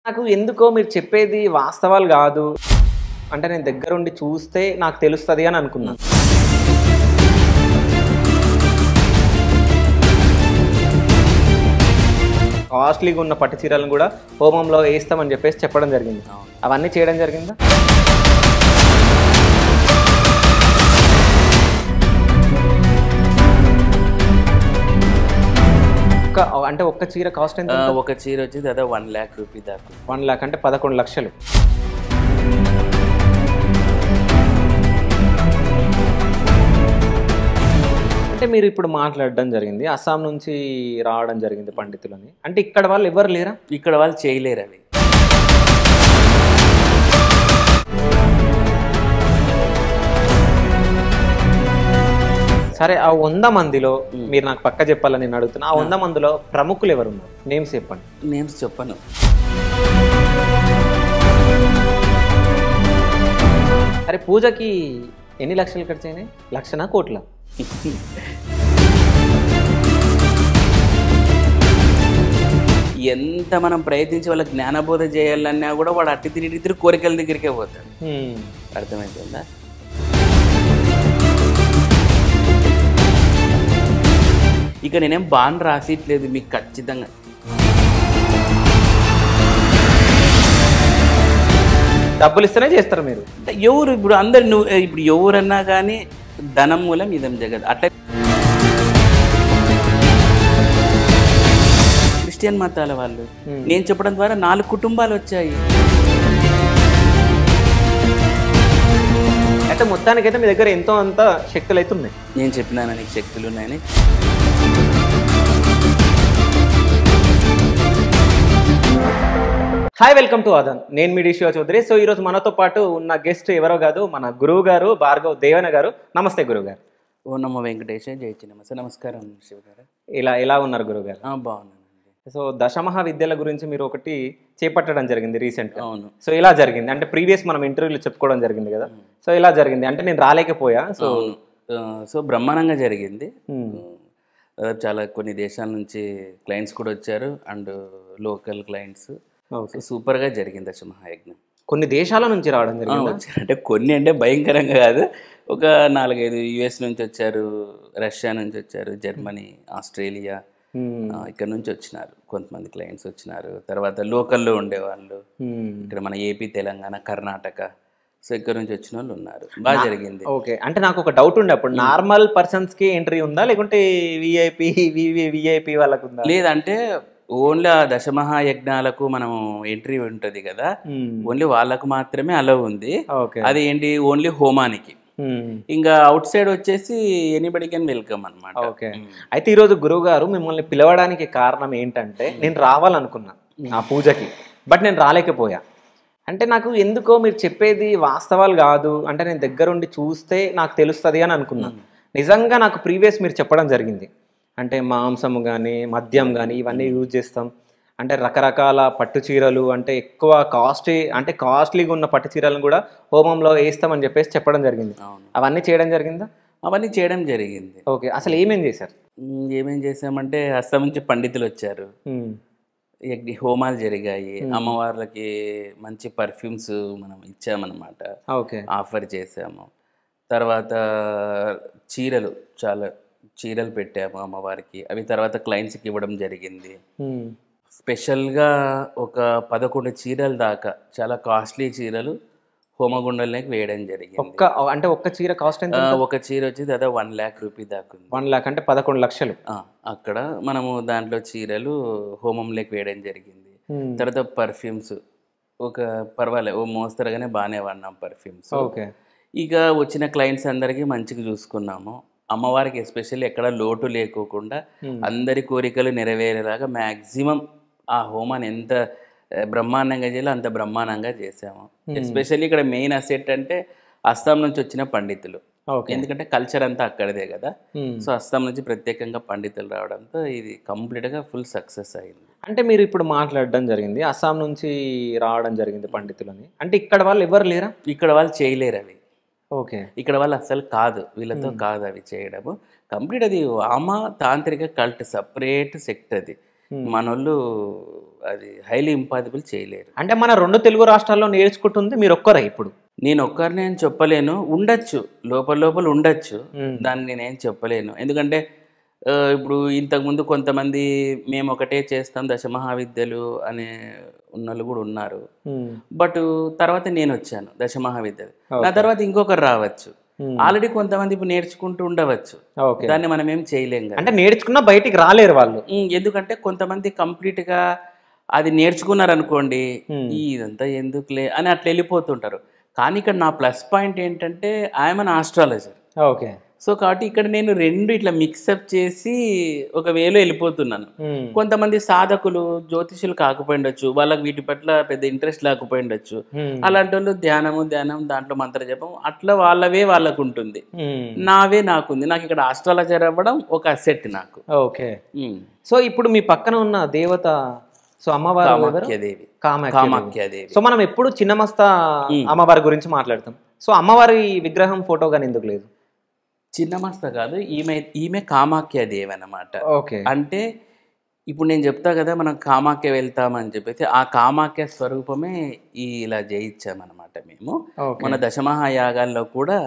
నాకు ఎందుకో మీరు చెప్పేది వాస్తవాలు గాదు. అంటే నేను దగ్గరుండి చూస్తే నాకు తెలుస్తది అని అనుకున్నా. కాస్ట్‌లీగా ఉన్న పట్టు చీరలను గూడా హోమంలో ఏస్తామని జెప్పేసి చెప్పడం జరిగింది. అవన్నీ చేయడం జరిగిందా? అంటే ఒక్క చీర కాస్ట్ ఎంత? ఒక చీర వచ్చి దాదాపు 1 lakh రూపీ దాకా. 1 lakh అంటే 11 లక్షలు. అంటే మీరు ఇప్పుడు మాట్లాడడం జరిగింది అస్సాం నుంచి రావడం జరిగింది పండితులని. అంటే ఇక్కడ వాళ్ళు ఎవరు లేరా? ఇక్కడ వాళ్ళు చేయలేరు అవి. సరే, ఆ 100 మందిలో మీరు నాకు పక్క చెప్పాలని నేను అడుగుతున్నా. ఆ 100 మందిలో ప్రముఖులు ఎవరు ఉన్నారు? నేమ్స్ చెప్పండి. నేమ్స్ చెప్పను. అరే, పూజకి ఎన్ని లక్షలు ఖర్చు అయినాయి? లక్షనా కోట్ల? ఎంత మనం ప్రయత్నించి వాళ్ళకి జ్ఞానబోధ చేయాలన్నా కూడా వాడు అట్టి తిరిగి కోరికల దగ్గరికే పోతాడు. అర్థమవుతుందా? ఇక నేనేం బాండ్ రాసిట్లేదు మీకు ఖచ్చితంగా. డబ్బులు ఇస్తేనే చేస్తారు మీరు. ఎవరు ఇప్పుడు అందరు నువ్వు ఇప్పుడు ఎవరన్నా కానీ ధనం మూలం ఇదం జగదు. అట్లా క్రిస్టియన్ మతాల వాళ్ళు నేను చెప్పడం ద్వారా 4 కుటుంబాలు వచ్చాయి. అయితే మొత్తానికైతే మీ దగ్గర ఎంతో అంత శక్తులు అయితే ఉన్నాయి. నేను చెప్పినాను నీకు శక్తులు ఉన్నాయని. Hi, welcome to Aadhan. నేను మీ శివ చౌదరి. సో ఈరోజు మనతో పాటు ఉన్న గెస్ట్ ఎవరో కాదు, మన గురువు గారు భార్గవ్ దేవన గారు. నమస్తే గురువు గారు. ఓ నమో వెంకటేశ, జై చిన్నమస్త. నమస్కారం శివ గారు. ఎలా ఉన్నారు గురువు గారు? బాగున్నానండి. సో దశమహా విద్యల గురించి మీరు ఒకటి చేపట్టడం జరిగింది రీసెంట్గా. అవును. సో ఇలా జరిగింది అంటే ప్రీవియస్ మనం ఇంటర్వ్యూలో చెప్పుకోవడం జరిగింది కదా. సో ఇలా జరిగింది అంటే నేను రాలేకపోయా. సో బ్రహ్మాండంగా జరిగింది. చాలా కొన్ని దేశాల నుంచి క్లయింట్స్ కూడా వచ్చారు అండ్ లోకల్ క్లయింట్స్. సూపర్గా జరిగింది దశమహాయజ్ఞం. కొన్ని దేశాల నుంచి రావడం జరిగింది. అంటే కొన్ని అంటే భయంకరంగా కాదు, ఒక 4-5 US నుంచి వచ్చారు, రష్యా నుంచి వచ్చారు, జర్మనీ, ఆస్ట్రేలియా, ఇక్కడ నుంచి వచ్చినారు కొంతమంది క్లయింట్స్ వచ్చినారు. తర్వాత లోకల్లో ఉండేవాళ్ళు ఇక్కడ మన ఏపీ, తెలంగాణ, కర్ణాటక, సో ఇక్కడ నుంచి వచ్చిన వాళ్ళు ఉన్నారు. బాగా జరిగింది. ఓకే, అంటే నాకు ఒక డౌట్ ఉండే, అప్పుడు నార్మల్ పర్సన్స్ కి ఎంట్రీ ఉందా లేకుంటే విఐపి వాళ్ళకు ఉందా? లేదంటే ఓన్లీ ఆ దశమహాయజ్ఞాలకు మనం ఎంట్రీ ఉంటుంది కదా, ఓన్లీ వాళ్ళకు మాత్రమే అలౌ ఉంది. అది ఏంటి, ఓన్లీ హోమానికి. ఇంకా అవుట్ సైడ్ వచ్చేసి ఎనీబడి కెన్ వెల్కమ్ అనమాట. ఓకే, అయితే ఈరోజు గురువు గారు మిమ్మల్ని పిలవడానికి కారణం ఏంటంటే నేను రావాలనుకున్నా ఆ పూజకి, బట్ నేను రాలేకపోయా. అంటే నాకు ఎందుకో మీరు చెప్పేది వాస్తవాలు కాదు, అంటే నేను దగ్గరుండి చూస్తే నాకు తెలుస్తుంది అని అనుకున్నా. నిజంగా నాకు ప్రీవియస్ మీరు చెప్పడం జరిగింది, అంటే మాంసము కానీ మద్యం కానీ ఇవన్నీ యూజ్ చేస్తాం, అంటే రకరకాల పట్టు చీరలు, అంటే ఎక్కువ కాస్ట్లీగా ఉన్న పట్టు చీరలను కూడా హోమంలో వేస్తామని చెప్పేసి చెప్పడం జరిగింది. అవన్నీ చేయడం జరిగిందా? అవన్నీ చేయడం జరిగింది. ఓకే, అసలు ఏమేం చేశారు? ఏమేం చేసామంటే అస్సాం నుంచి పండితులు వచ్చారు, హోమాలు జరిగాయి, అమ్మవార్లకి మంచి పర్ఫ్యూమ్స్ మనం ఇచ్చామన్నమాట, ఆఫర్ చేసాము. తర్వాత చాలా చీరలు పెట్టాము అమ్మవారికి, అవి తర్వాత క్లయింట్స్కి ఇవ్వడం జరిగింది. స్పెషల్గా ఒక 11 చీరల దాకా చాలా కాస్ట్లీ చీరలు హోమగుండంలోకి వేయడం జరిగింది. ఒక్క చీర కాస్ట్ ఎంత? ఒక చీర వచ్చి దాదాపు 1 lakh రూపీ దాకా. 1 lakh అంటే 11 లక్షలు. అక్కడ మనము దాంట్లో చీరలు హోమంలోకి వేయడం జరిగింది. తర్వాత పర్ఫ్యూమ్స్ పర్వాలేదు, మోస్తరుగానే బాగానే వాడినాం పర్ఫ్యూమ్స్. ఇక వచ్చిన క్లయింట్స్ అందరికీ మంచిగా చూసుకున్నాము. అమ్మవారికి ఎస్పెషల్లీ ఎక్కడ లోటు లేకోకుండా అందరి కోరికలు నెరవేరేలాగా మ్యాక్సిమం ఆ హోమాన్ని ఎంత బ్రహ్మాండంగా చేయాలో అంత బ్రహ్మాండంగా చేసాము. ఎస్పెషల్లీ ఇక్కడ మెయిన్ అసెట్ అంటే అస్సాం నుంచి వచ్చిన పండితులు, ఎందుకంటే కల్చర్ అంతా అక్కడదే కదా. సో అస్సాం నుంచి ప్రత్యేకంగా పండితులు రావడంతో ఇది కంప్లీట్గా ఫుల్ సక్సెస్ అయింది. అంటే మీరు ఇప్పుడు మాట్లాడడం జరిగింది అస్సాం నుంచి రావడం జరిగింది పండితులని. అంటే ఇక్కడ వాళ్ళు ఎవరు లేరా? ఇక్కడ వాళ్ళు చేయలేరు అవి. ఓకే, ఇక్కడ వాళ్ళు అసలు కాదు, వీళ్ళతో కాదు అవి చేయడము. కంప్లీట్ అది వామ తాంత్రిక కల్ట్, సపరేట్ సెక్ట్ అది. మనోళ్ళు అది హైలీ ఇంపాసిబుల్ చేయలేరు. అంటే మన 2 తెలుగు రాష్ట్రాల్లో నేర్చుకుంటుంది మీరు ఒక్కరే ఇప్పుడు? నేను ఒక్కరిని అని చెప్పలేను, ఉండొచ్చు, లోపల ఉండొచ్చు, దాన్ని నేనేం చెప్పలేను. ఎందుకంటే ఇప్పుడు ఇంతకుముందు కొంతమంది మేము ఒకటే చేస్తాం దశమహావిద్యలు అనే ఉన్నోళ్ళు కూడా ఉన్నారు. బట్ తర్వాత నేను వచ్చాను దశమహావిద్యలు, నా తర్వాత ఇంకొకరు రావచ్చు. ఆల్రెడీ కొంతమంది ఇప్పుడు నేర్చుకుంటూ ఉండవచ్చు, దాన్ని మనం ఏం చేయలేం కదా. అంటే నేర్చుకున్నా బయటికి రాలేరు వాళ్ళు. ఎందుకంటే కొంతమంది కంప్లీట్గా అది నేర్చుకున్నారు అనుకోండి, ఇదంతా ఎందుకులే అని అట్లా వెళ్ళిపోతుంటారు. కానీ ఇక్కడ నా ప్లస్ పాయింట్ ఏంటంటే I'm an astrologer. Okay. So కాబట్టి ఇక్కడ నేను 2 ఇట్లా మిక్సప్ చేసి ఒక వేలో వెళ్ళిపోతున్నాను. కొంతమంది సాధకులు జ్యోతిషులు కాకపోయిండొచ్చు, వాళ్ళకి వీటి పట్ల పెద్ద ఇంట్రెస్ట్ లేకపోయిండొచ్చు. అలాంటి వాళ్ళు ధ్యానం దాంట్లో మంత్ర జపం అట్లా వాళ్ళవే వాళ్ళకు ఉంటుంది, నావే నాకుంది. నాకు ఇక్కడ ఆస్ట్రాలజర్ అవ్వడం ఒక అసెట్ నాకు. ఓకే. సో ఇప్పుడు మీ పక్కన ఉన్న దేవత సో అమ్మవారు కామాఖ్యాదేవి. కామాఖ్యాదేవి. సో మనం ఎప్పుడు చిన్నమస్త అమ్మవారి గురించి మాట్లాడతాం. సో అమ్మవారి విగ్రహం ఫోటో కానీ ఎందుకు లేదు? చిన్నమస్త కాదు, ఈమె కామాఖ్యాదేవి అన్నమాట. ఓకే. అంటే ఇప్పుడు నేను చెప్తా కదా, మనం కామాఖ్య వెళ్తామని చెప్పేసి ఆ కామాఖ్య స్వరూపమే ఇలా జయించామన్నమాట మేము. మన దశమహాయాగాల్లో కూడా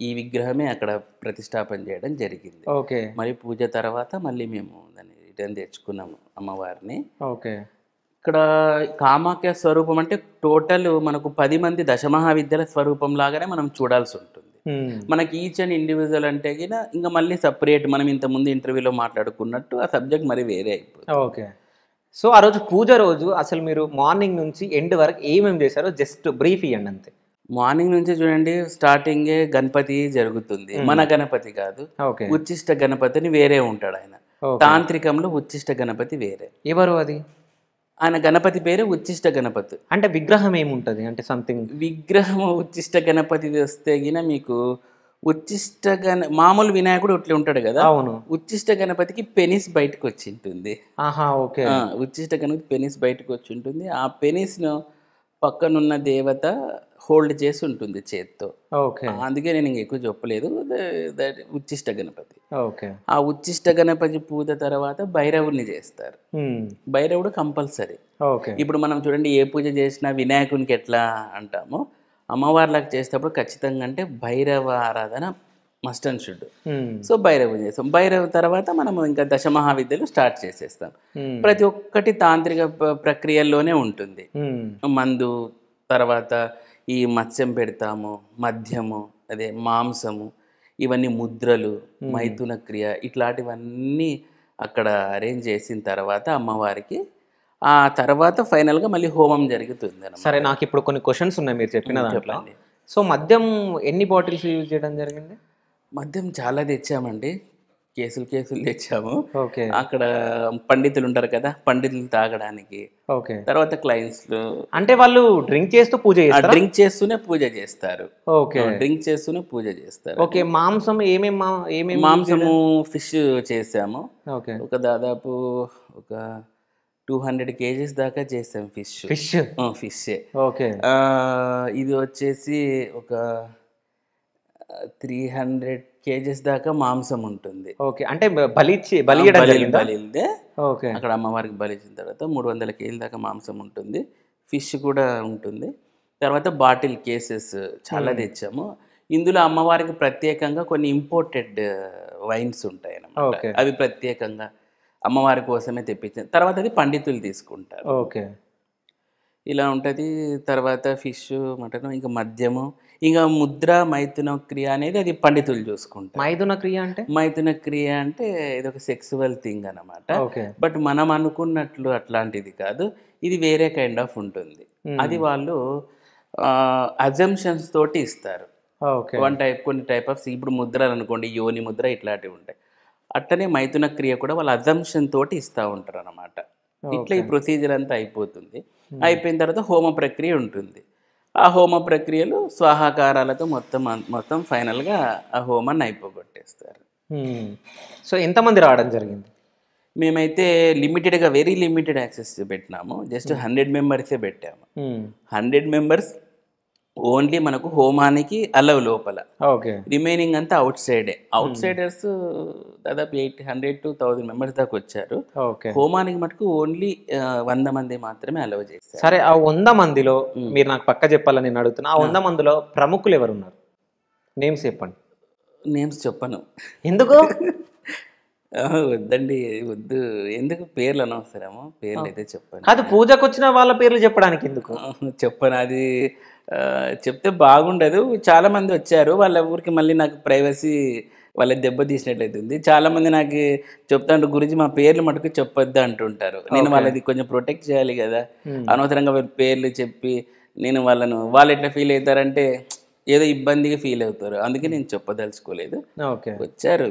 ఈ విగ్రహమే అక్కడ ప్రతిష్టాపన చేయడం జరిగింది. ఓకే. మరి పూజ తర్వాత మళ్ళీ మేము దాన్ని రిటర్న్ తెచ్చుకున్నాము అమ్మవారిని. ఓకే. ఇక్కడ కామాఖ్య స్వరూపం అంటే టోటల్ మనకు 10 మంది దశమహావిద్యల స్వరూపం లాగానే మనం చూడాల్సి ఉంటుంది. మనకి ఈచ్ అండ్ ఇండివిజువల్ అంటే ఇంకా మళ్ళీ సపరేట్, మనం ఇంతకుముందు ఇంటర్వ్యూలో మాట్లాడుకున్నట్టు ఆ సబ్జెక్ట్ మరి వేరే అయిపోతుంది. ఓకే. సో ఆ రోజు పూజ రోజు అసలు మీరు మార్నింగ్ నుంచి ఎండ్ వరకు ఏమేమి చేశారో జస్ట్ బ్రీఫ్ ఇవ్వండి అంతే. మార్నింగ్ నుంచి చూడండి, స్టార్టింగే గణపతి జరుగుతుంది. మన గణపతి కాదు, ఉచ్చిష్ట గణపతిని వేరే ఉంటాడు ఆయన. తాంత్రికంలో ఉచ్చిష్ట గణపతి వేరే. ఎవరు అది? ఆయన గణపతి పేరు ఉచ్చిష్ట గణపతి. అంటే విగ్రహం ఏముంటది అంటే సంథింగ్ విగ్రహం ఉచ్చిష్ట గణపతి వస్తే మీకు ఉచ్చిష్ట మామూలు వినాయకుడు ఇట్లా ఉంటాడు కదా. అవును. ఉచ్చిష్ట గణపతికి పెనిస్ బయటకు వచ్చి ఉంటుంది. ఓకే. ఉచ్చిష్ట గణపతి పెనిస్ బయటకు వచ్చి ఉంటుంది. ఆ పెనిస్ ను పక్కనున్న దేవత హోల్డ్ చేసి ఉంటుంది చేత్తో. ఓకే. అందుకే నేను ఎక్కువ చెప్పలేదు. ఉచ్చిష్ట గణపతి. ఓకే. ఆ ఉచ్చిష్ట గణపతి పూజ తర్వాత భైరవుని చేస్తారు. భైరవుడు కంపల్సరీ. ఓకే. ఇప్పుడు మనం చూడండి, ఏ పూజ చేసినా వినాయకునికి ఎట్లా అంటామో అమ్మవార్లకు చేసేటప్పుడు ఖచ్చితంగా అంటే భైరవ ఆరాధన మస్ట్ అండ్ షుడ్. సో భైరవు చేస్తాం. భైరవ తర్వాత మనం ఇంకా దశమహావిద్యలు స్టార్ట్ చేసేస్తాం. ప్రతి ఒక్కటి తాంత్రిక ప్రక్రియల్లోనే ఉంటుంది. మందు తర్వాత ఈ మత్స్యం పెడతాము, మద్యము, అదే మాంసము, ఇవన్నీ ముద్రలు, మైథున క్రియ, ఇట్లాంటివన్నీ అక్కడ అరేంజ్ చేసిన తర్వాత అమ్మవారికి ఆ తర్వాత ఫైనల్గా మళ్ళీ హోమం జరుగుతుంది. సరే, నాకు ఇప్పుడు కొన్ని క్వశ్చన్స్ ఉన్నాయి మీరు చెప్పిన దాంట్లో. సో మద్యం ఎన్ని బాటిల్స్ యూజ్ చేయడం జరిగింది? మద్యం చాలా తెచ్చామండి, కేసులు తెచ్చాము. ఓకే. అక్కడ పండితులు ఉంటారు కదా, పండితులు తాగడానికి. ఓకే. తర్వాత క్లయింట్స్ అంటే వాళ్ళు డ్రింక్ చేస్తూ పూజ చేస్తారు. డ్రింక్ చేస్తూనే పూజ చేస్తారు. ఓకే. డ్రింక్ చేస్తూనే పూజ చేస్తారు. ఓకే. మాంసం ఏమేమి? మాంసము ఫిష్ చేసాము. ఓకే. ఒక దాదాపు ఒక 200 kgs దాకా చేసాం ఫిష్. ఓకే. ఇది వచ్చేసి ఒక 300 kgs దాకా మాంసం ఉంటుంది. ఓకే. అంటే బలిదే. ఓకే. అక్కడ అమ్మవారికి బలిచ్చిన తర్వాత 300 kg దాకా మాంసం ఉంటుంది. ఫిష్ కూడా ఉంటుంది. తర్వాత బాటిల్ కేసెస్ చాలా తెచ్చాము. ఇందులో అమ్మవారికి ప్రత్యేకంగా కొన్ని ఇంపోర్టెడ్ వైన్స్ ఉంటాయి అన్నమాట. అవి ప్రత్యేకంగా అమ్మవారి కోసమే తెప్పించాను. తర్వాత అది పండితులు తీసుకుంటారు. ఓకే. ఇలా ఉంటుంది. తర్వాత ఫిష్, మటన్, ఇంకా మద్యము, ఇంకా ముద్ర, మైథున క్రియ అనేది అది పండితులు చూసుకుంటారు. మైథున క్రియ అంటే ఇది ఒక సెక్సువల్ థింగ్ అన్నమాట. బట్ మనం అనుకున్నట్లు అట్లాంటిది కాదు, ఇది వేరే కైండ్ ఆఫ్ ఉంటుంది. అది వాళ్ళు అజంప్షన్స్ తోటి ఇస్తారు. కొన్ని టైప్ ఆఫ్, ఇప్పుడు ముద్రలు అనుకోండి, యోని ముద్ర ఇట్లాంటివి ఉంటాయి. అట్టనే మైథున క్రియ కూడా వాళ్ళ అజంప్షన్ తోటి ఇస్తూ ఉంటారు అన్నమాట. ఇట్లా ఈ ప్రొసీజర్ అంతా అయిపోతుంది. అయిపోయిన తర్వాత హోమ ప్రక్రియ ఉంటుంది. ఆ హోమ ప్రక్రియలు స్వాహాకారాలతో మొత్తం ఫైనల్గా ఆ హోమాన్ని అయిపోగొట్టేస్తారు. సో ఎంతమంది రావడం జరిగింది? మేమైతే లిమిటెడ్గా, వెరీ లిమిటెడ్ యాక్సెస్ పెట్టినాము. జస్ట్ 100 మెంబర్సే పెట్టాము. 100 మెంబర్స్ ఓన్లీ మనకు హోమానికి అలవ్ లోపల, ఓకే రిమైనింగ్ అంతా అవుట్ సైడే. అవుట్ సైడర్స్ దాదాపు 800 to 1000 మెంబర్స్ దాకా వచ్చారు. ఓకే హోమానికి మటుకు ఓన్లీ 100 మంది మాత్రమే అలవ్ చేశారు. సరే, ఆ 100 మందిలో మీరు నాకు పక్క చెప్పాలని నేను అడుగుతున్నా. ఆ 100 మందిలో ప్రముఖులు ఎవరు ఉన్నారు? నేమ్స్ చెప్పండి. నేమ్స్ చెప్పను. ఎందుకు? వద్దండి, వద్దు. ఎందుకు పేర్లు అనవసరము, పేర్లు అయితే చెప్పను. కాదు, పూజకు వచ్చిన వాళ్ళ పేర్లు చెప్పడానికి ఎందుకు? చెప్పను, అది చెప్తే బాగుండదు. చాలా మంది వచ్చారు, వాళ్ళ ఊరికి మళ్ళీ నాకు ప్రైవసీ వాళ్ళ దెబ్బ తీసినట్లయితుంది. చాలా మంది నాకు చెప్తాంటారు, గురించి మా పేర్లు మటుకు చెప్పొద్దు అంటుంటారు. నేను వాళ్ళది కొంచెం ప్రొటెక్ట్ చేయాలి కదా, అనవసరంగా వాళ్ళ పేర్లు చెప్పి నేను వాళ్ళు ఎట్లా ఫీల్ అవుతారంటే ఏదో ఇబ్బందిగా ఫీల్ అవుతారు. అందుకే నేను చెప్పదలుచుకోలేదు. వచ్చారు,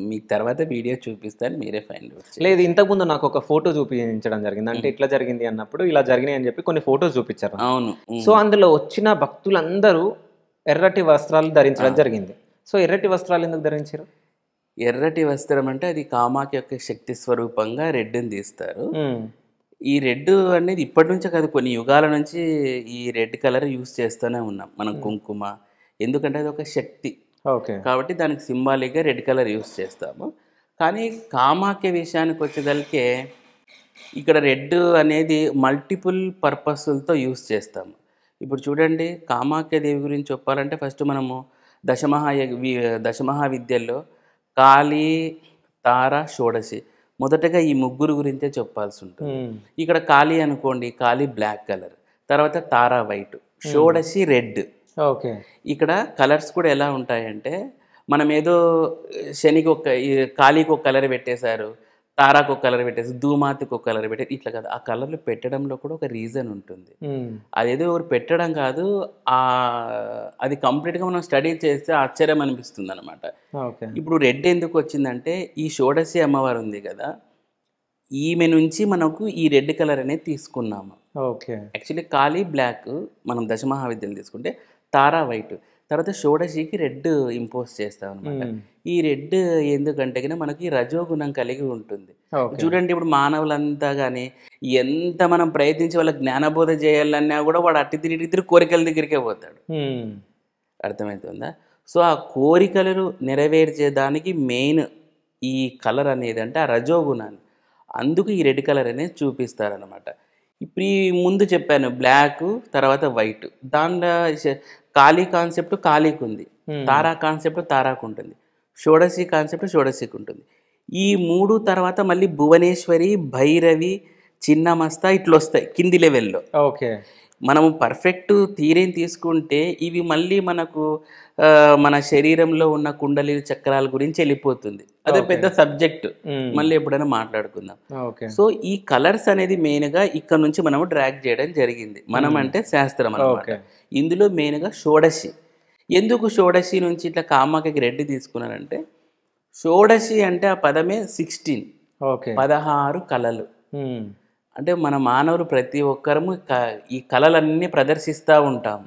మీకు తర్వాత వీడియో చూపిస్తాను, మీరే ఫైండ్ అవుట్. లేదు, ఇంతకుముందు నాకు ఒక ఫోటో చూపించడం జరిగింది. అంటే ఇట్లా జరిగింది అన్నప్పుడు ఇలా జరిగినాయి అని చెప్పి కొన్ని ఫోటోస్ చూపించారు. అవును. సో అందులో వచ్చిన భక్తులందరూ ఎర్రటి వస్త్రాలు ధరించడం జరిగింది. సో ఎర్రటి వస్త్రాలు ఎందుకు ధరించారు? ఎర్రటి వస్త్రం అంటే అది కామాకి యొక్క శక్తి స్వరూపంగా రెడ్ని తీస్తారు. ఈ రెడ్ అనేది ఇప్పటి నుంచే కాదు, కొన్ని యుగాల నుంచి ఈ రెడ్ కలర్ యూస్ చేస్తూనే ఉన్నాం మనం. కుంకుమ ఎందుకంటే అది ఒక శక్తి కాబట్టి దానికి సింబాలిక్గా రెడ్ కలర్ యూస్ చేస్తాము. కానీ కామాఖ్య విషయానికి వచ్చేదలికే ఇక్కడ రెడ్ అనేది మల్టిపుల్ పర్పస్లతో యూస్ చేస్తాము. ఇప్పుడు చూడండి, కామాఖ్య దేవి గురించి చెప్పాలంటే ఫస్ట్ మనము దశమహావిద్యల్లో కాళీ, తార, షోడశి, మొదటగా ఈ ముగ్గురు గురించే చెప్పాల్సి ఉంటుంది. ఇక్కడ కాళీ అనుకోండి, కాళీ బ్లాక్ కలర్, తర్వాత తారా వైట్, షోడశి రెడ్. ఓకే, ఇక్కడ కలర్స్ కూడా ఎలా ఉంటాయంటే మనం ఏదో శనికి కాళీకి ఒక కలర్ పెట్టేశారు, తారాకు ఒక కలర్ పెట్టేసి, ధూమాతికి ఒక కలర్ పెట్టేసి, ఇట్లా కాదు. ఆ కలర్లు పెట్టడంలో కూడా ఒక రీజన్ ఉంటుంది. అదేదో ఎవరు పెట్టడం కాదు, అది కంప్లీట్గా మనం స్టడీ చేస్తే ఆశ్చర్యం అనిపిస్తుంది అనమాట. ఇప్పుడు రెడ్ ఎందుకు వచ్చిందంటే ఈ షోడశి అమ్మవారు ఉంది కదా, ఈమె నుంచి మనకు ఈ రెడ్ కలర్ అనేది తీసుకున్నాము. యాక్చువల్లీ కాళీ బ్లాక్ మనం దశమహావిద్యలు తీసుకుంటే, తారా వైట్, తర్వాత షోడశికి రెడ్ ఇంపోజ్ చేస్తాం అనమాట. ఈ రెడ్ ఎందుకంటే మనకి రజోగుణం కలిగి ఉంటుంది. చూడండి, ఇప్పుడు మానవులంతా కానీ ఎంత మనం ప్రయత్నించి వాళ్ళకి జ్ఞానబోధ చేయాలన్నా కూడా వాడు అట్టి తిరిగి కోరికల దగ్గరికే పోతాడు. అర్థమవుతుందా? సో ఆ కోరికలను నెరవేర్చేదానికి మెయిన్ ఈ కలర్ అనేది అంటే ఆ రజోగుణాన్ని, అందుకు ఈ రెడ్ కలర్ అనేది చూపిస్తారనమాట. ఇప్పుడు ఈ ముందు చెప్పాను బ్లాక్, తర్వాత వైట్. దాంట్లో కాళీ కాన్సెప్ట్ కాళీకి ఉంది, తారా కాన్సెప్ట్ తారాకు ఉంటుంది, షోడశి కాన్సెప్ట్ షోడశికి ఉంటుంది. ఈ మూడు తర్వాత మళ్ళీ భువనేశ్వరి, భైరవి, చిన్నమస్త ఇట్లా వస్తాయి కింది లెవెల్లో. మనము పర్ఫెక్ట్ థియరీని తీసుకుంటే ఇవి మళ్ళీ మనకు మన శరీరంలో ఉన్న కుండలి చక్రాల గురించి వెళ్ళిపోతుంది. అదే పెద్ద సబ్జెక్ట్, మళ్ళీ ఎప్పుడైనా మాట్లాడుకుందాం. సో ఈ కలర్స్ అనేది మెయిన్గా ఇక్కడ నుంచి మనము డ్రాగ్ చేయడం జరిగింది. మనం అంటే శాస్త్రం అన్నమాట. ఇందులో మెయిన్గా షోడశి. ఎందుకు షోడశి నుంచి ఇట్లా కామాఖ్యకి రెడ్ తీసుకున్నారంటే, షోడశి అంటే ఆ పదమే 16, 16 కళలు. అంటే మన మానవులు ప్రతి ఒక్కరము ఈ కళలన్నీ ప్రదర్శిస్తూ ఉంటాం,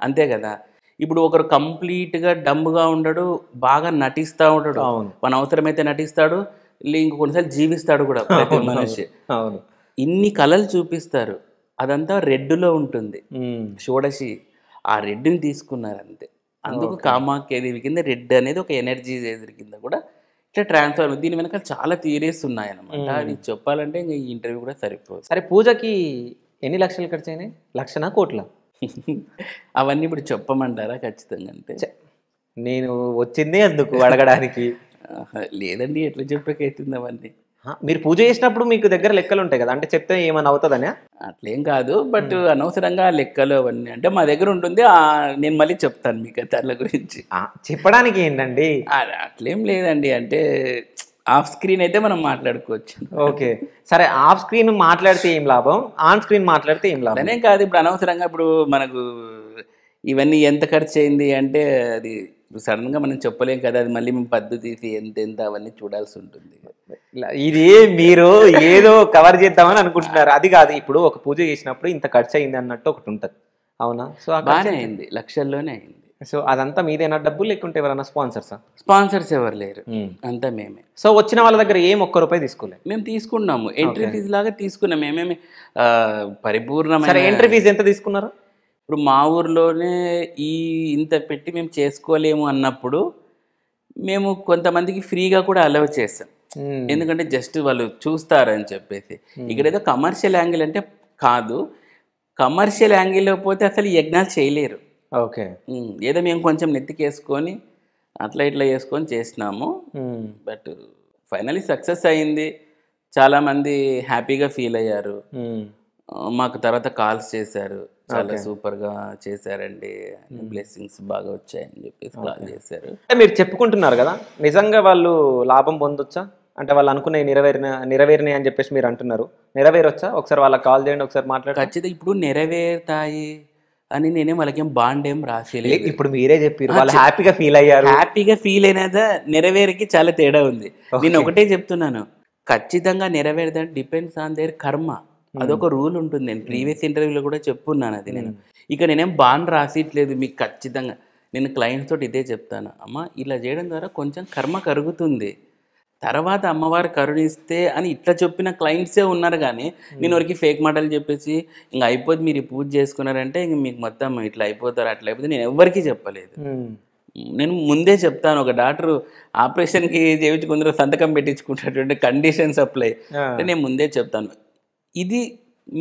అంతే కదా. ఇప్పుడు ఒకరు కంప్లీట్గా డంబ్గా ఉండడు, బాగా నటిస్తూ ఉంటాడు, మన అవసరమైతే నటిస్తాడు, ఇంకొన్నిసార్లు జీవిస్తాడు కూడా ప్రతి మనిషి. ఇన్ని కళలు చూపిస్తారు, అదంతా రెడ్లో ఉంటుంది. షోడశి ఆ రెడ్ని తీసుకున్నారు అంతే. అందుకు కామాఖ్య దేవి కింద రెడ్ అనేది ఒక ఎనర్జీ కింద కూడా ఇట్లా ట్రాన్స్ఫర్. దీని వెనక చాలా థియరీస్ ఉన్నాయన్నమాట. అది చెప్పాలంటే ఇంకా ఈ ఇంటర్వ్యూ కూడా సరిపోదు. సరే, పూజకి ఎన్ని లక్షలు ఖర్చు అయినాయి? లక్షనా, కోట్ల? అవన్నీ ఇప్పుడు చెప్పమంటారా? ఖచ్చితంగా అంటే నేను వచ్చింది అందుకు అడగడానికి. లేదండి, ఎట్లా చెప్పకైతుంది అవన్నీ. మీరు పూజ చేసినప్పుడు మీకు దగ్గర లెక్కలు ఉంటాయి కదా, అంటే చెప్తే ఏమైనా అవుతుందనే? అట్లేం కాదు, బట్ అనవసరంగా లెక్కలు అవన్నీ అంటే మా దగ్గర ఉంటుంది. నేను మళ్ళీ చెప్తాను మీకు దాని గురించి. చెప్పడానికి ఏంటండి? అట్లేం లేదండి, అంటే ఆఫ్ స్క్రీన్ అయితే మనం మాట్లాడుకోవచ్చు. ఓకే, సరే. ఆఫ్ స్క్రీన్ మాట్లాడితే ఏం లాభం, ఆన్ స్క్రీన్ మాట్లాడితే ఏం లాభం? అనే కాదు, ఇప్పుడు అనవసరంగా ఇప్పుడు మనకు ఇవన్నీ ఎంత ఖర్చు అయింది అంటే అది సడన్గా మనం చెప్పలేం కదా. అది మళ్ళీ మేము పద్దు తీసి ఎంత అవన్నీ చూడాల్సి ఉంటుంది. ఇది మీరు ఏదో కవర్ చేద్దామని అనుకుంటున్నారు, అది కాదు. ఇప్పుడు ఒక పూజ చేసినప్పుడు ఇంత ఖర్చు అయింది అన్నట్టు ఒకటి ఉంటుంది, అవునా? సో బాగానే అయింది, లక్షల్లోనే అయింది. సో అదంతా మీదేనా డబ్బులు, లేకుంటే ఎవరైనా స్పాన్సర్సా? స్పాన్సర్స్ ఎవరు లేరు, అంతా మేమే. సో వచ్చిన వాళ్ళ దగ్గర ఏం ఒక్క రూపాయి తీసుకోలేదు? మేము తీసుకున్నాము, ఎంట్రీ ఫీజు లాగా తీసుకున్నాం. మేమేమి పరిపూర్ణమైన. సరే, ఎంట్రీ ఫీజు ఎంత తీసుకున్నారు? ఇప్పుడు మా ఊర్లోనే ఈ ఇంత పెట్టి మేము చేసుకోలేము అన్నప్పుడు మేము కొంతమందికి ఫ్రీగా కూడా అలౌ చేసాం. ఎందుకంటే జస్ట్ వాళ్ళు చూస్తారని చెప్పేసి. ఇక్కడ ఏదో కమర్షియల్ యాంగిల్ అంటే కాదు, కమర్షియల్ యాంగిల్లో పోతే అసలు యజ్ఞాలు చేయలేరు. ఓకే. ఏదో మేము కొంచెం నెత్తికేసుకొని అట్లా ఇట్లా చేసుకొని చేసినాము. బట్ ఫైనలీ సక్సెస్ అయింది, చాలామంది హ్యాపీగా ఫీల్ అయ్యారు. మాకు తర్వాత కాల్స్ చేశారు, చాలా సూపర్గా చేశారండి, బ్లెస్సింగ్స్ బాగా వచ్చాయని చెప్పేసి కాల్ చేశారు. అంటే మీరు చెప్పుకుంటున్నారు కదా, నిజంగా వాళ్ళు లాభం పొందొచ్చా? అంటే వాళ్ళు అనుకునే నెరవేరినాయి అని చెప్పేసి మీరు అంటున్నారు, నెరవేరొచ్చా? ఒకసారి వాళ్ళకి కాల్ చేయండి, ఒకసారి మాట్లాడండి. ఖచ్చితంగా ఇప్పుడు నెరవేరుతాయి అని నేనేం వాళ్ళకేం బాండ్ ఏం రాసేలేదు. ఇప్పుడు మీరే చెప్పారు వాళ్ళు హ్యాపీగా ఫీల్ అయ్యారు. హ్యాపీగా ఫీల్ అయినదా నెరవేరికి చాలా తేడా ఉంది. నేను ఒకటే చెప్తున్నాను, ఖచ్చితంగా నెరవేరుదని డిపెండ్స్ ఆన్ దేర్ కర్మ. అదొక రూల్ ఉంటుంది. నేను ప్రీవియస్ ఇంటర్వ్యూలో కూడా చెప్పున్నాను అది. నేను ఇక నేనేం బాండ్ రాసిట్లేదు మీకు. ఖచ్చితంగా నేను క్లయింట్స్ తోటి ఇదే చెప్తాను, అమ్మ ఇలా చేయడం ద్వారా కొంచెం కర్మ కరుగుతుంది, తర్వాత అమ్మవారు కరుణిస్తే అని ఇట్లా చెప్పిన క్లయింట్సే ఉన్నారు. కానీ నేను వరకు ఫేక్ మాటలు చెప్పేసి ఇంక అయిపోద్ది మీరు పూజ చేసుకున్నారంటే ఇంక మీకు మొత్తం ఇట్లా అయిపోతారు అట్లా అయిపోతే నేను ఎవరికి చెప్పలేదు. నేను ముందే చెప్తాను, ఒక డాక్టర్ ఆపరేషన్కి చేయించుకుందరూ సంతకం పెట్టించుకున్నటువంటి కండిషన్స్ అప్లై అంటే నేను ముందే చెప్తాను, ఇది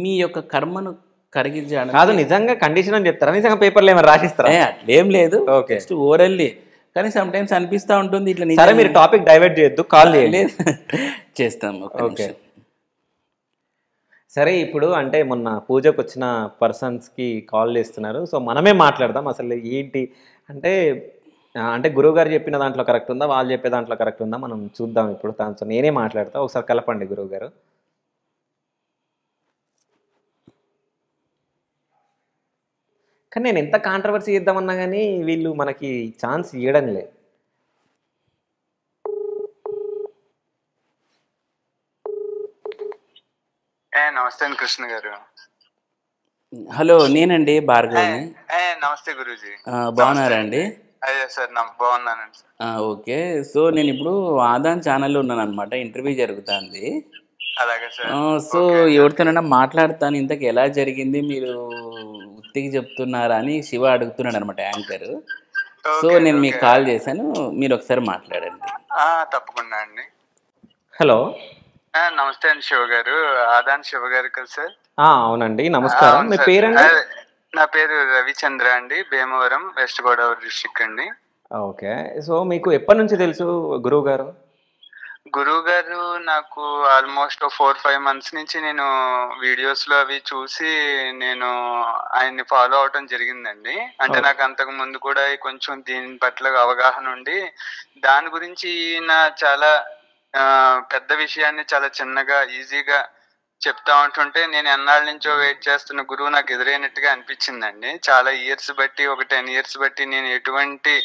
మీ యొక్క కర్మను కరిగించడం కాదు. నిజంగా కండిషన్ అని చెప్తారా? నిజంగా పేపర్లో ఏమైనా రాసిస్తారా? అట్లేం లేదు, జస్ట్ ఓరల్లీ. కానీ సమ్ టైమ్స్ అనిపిస్తూ ఉంటుంది ఇట్లా. సరే మీరు టాపిక్ డైవర్ట్ చేయొద్దు, కాల్ చేయండి. చేస్తాం. ఓకే సరే, ఇప్పుడు అంటే మొన్న పూజకు వచ్చిన పర్సన్స్కి కాల్ చేస్తున్నారు, సో మనమే మాట్లాడదాం అసలు ఏంటి అంటే. అంటే గురువుగారు చెప్పిన దాంట్లో కరెక్ట్ ఉందా, వాళ్ళు చెప్పే దాంట్లో కరెక్ట్ ఉందా మనం చూద్దాం. ఇప్పుడు దాంతో నేనే మాట్లాడతా, ఒకసారి కలపండి గురువుగారు. కానీ నేను ఎంత కాంట్రవర్సీ చేద్దామన్నా కానీ వీళ్ళు మనకి ఛాన్స్ ఇవ్వడం లేదు. నమస్తే అండి కృష్ణ గారు. హలో, నేనండి భార్గవ్ని. నమస్తే గురూజీ. బాగున్నారా అండి? అయ్యా సార్ బాగున్నానండి. ఓకే, సో నేను ఇప్పుడు ఆదాన్ ఛానల్లో ఉన్నాను అనమాట, ఇంటర్వ్యూ జరుగుతుంది. అలాగే సార్. సో ఎవరితోనైనా మాట్లాడతాను, ఇంతకు ఎలా జరిగింది మీరు ఉత్తికి చెప్తున్నారా అని శివ అడుగుతున్నాడు అనమాట, యాంకర్. సో నేను మీకు కాల్ చేశాను, మీరు ఒకసారి మాట్లాడండి. తప్పకుండా అండి. హలో, నమస్తే అండి శివ గారు. ఆదాన్ శివ గారు కదా సార్? అవునండి, నమస్కారం. మీ పేరండి? నా పేరు రవిచంద్ర అండి, భీమవరం, వెస్ట్ గోదావరి డిస్ట్రిక్ట్ అండి. ఓకే, సో మీకు ఎప్పటి నుంచి తెలుసు గురువు గారు? గురువు గారు నాకు ఆల్మోస్ట్ 4-5 months నుంచి నేను వీడియోస్ లో అవి చూసి నేను ఆయన్ని ఫాలో అవటం జరిగిందండి. అంటే నాకు అంతకు ముందు కూడా కొంచెం దీని పట్ల అవగాహన ఉండి, దాని గురించి ఈయన చాలా పెద్ద విషయాన్ని చాలా చిన్నగా ఈజీగా చెప్తా ఉంటుంటే నేను ఎన్నాళ్ళ నుంచో వెయిట్ చేస్తున్న గురువు నాకు ఎదురైనట్టుగా అనిపించిందండి. చాలా ఇయర్స్ బట్టి, ఒక 10 years బట్టి నేను ఎటువంటి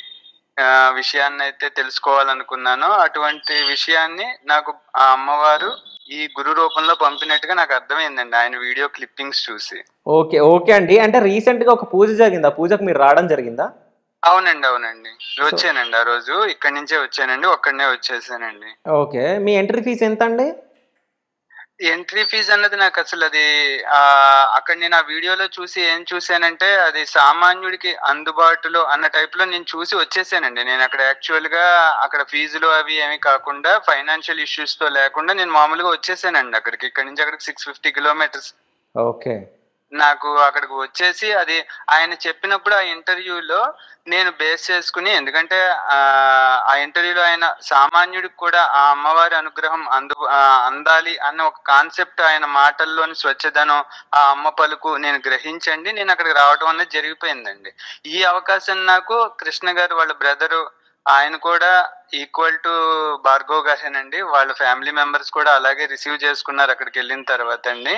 విషయాన్ని అయితే తెలుసుకోవాలనుకున్నానో అటువంటి విషయాన్ని నాకు ఆ అమ్మవారు ఈ గురు రూపంలో పంపినట్టుగా నాకు అర్థమైందండి ఆయన వీడియో క్లిప్పింగ్స్ చూసి. ఓకే ఓకే అండి, అంటే రీసెంట్ గా ఒక పూజ జరిగింది, ఆ పూజకు మీరు రావడం జరిగిందా? అవునండి వచ్చానండి. ఆ రోజు ఇక్కడి నుంచే వచ్చానండి, ఒక్కడనే వచ్చేసానండి. ఓకే, మీ ఎంట్రీ ఫీజు ఎంత అండి? ఎంట్రీ ఫీజ్ అన్నది నాకు అసలు అది అక్కడ నేను ఆ వీడియోలో చూసి ఏం చూసానంటే అది సామాన్యుడికి అందుబాటులో అన్న టైప్ లో నేను చూసి వచ్చేసానండి. నేను అక్కడ యాక్చువల్ గా అక్కడ ఫీజులు అవి ఏమి కాకుండా ఫైనాన్షియల్ ఇష్యూస్ తో లేకుండా నేను మామూలుగా వచ్చేసానండి అక్కడికి. ఇక్కడ నుంచి అక్కడికి 650 kilometers. ఓకే, నాకు అక్కడికి వచ్చేసి అది ఆయన చెప్పినప్పుడు ఆ ఇంటర్వ్యూలో నేను బేస్ చేసుకుని, ఎందుకంటే ఆ ఇంటర్వ్యూలో ఆయన సామాన్యుడికి కూడా ఆ అమ్మవారి అనుగ్రహం అందాలి అన్న ఒక కాన్సెప్ట్ ఆయన మాటల్లోని స్వచ్ఛదనం, ఆ అమ్మ పలుకు నేను గ్రహించండి నేను అక్కడికి రావడం అనేది జరిగిపోయిందండి. ఈ అవకాశం నాకు కృష్ణ గారు వాళ్ళ బ్రదరు, ఆయన కూడా ఈక్వల్ టు భార్గవ్ గారేనండి, వాళ్ళ ఫ్యామిలీ మెంబర్స్ కూడా అలాగే రిసీవ్ చేసుకున్నారు అక్కడికి వెళ్ళిన తర్వాత అండి.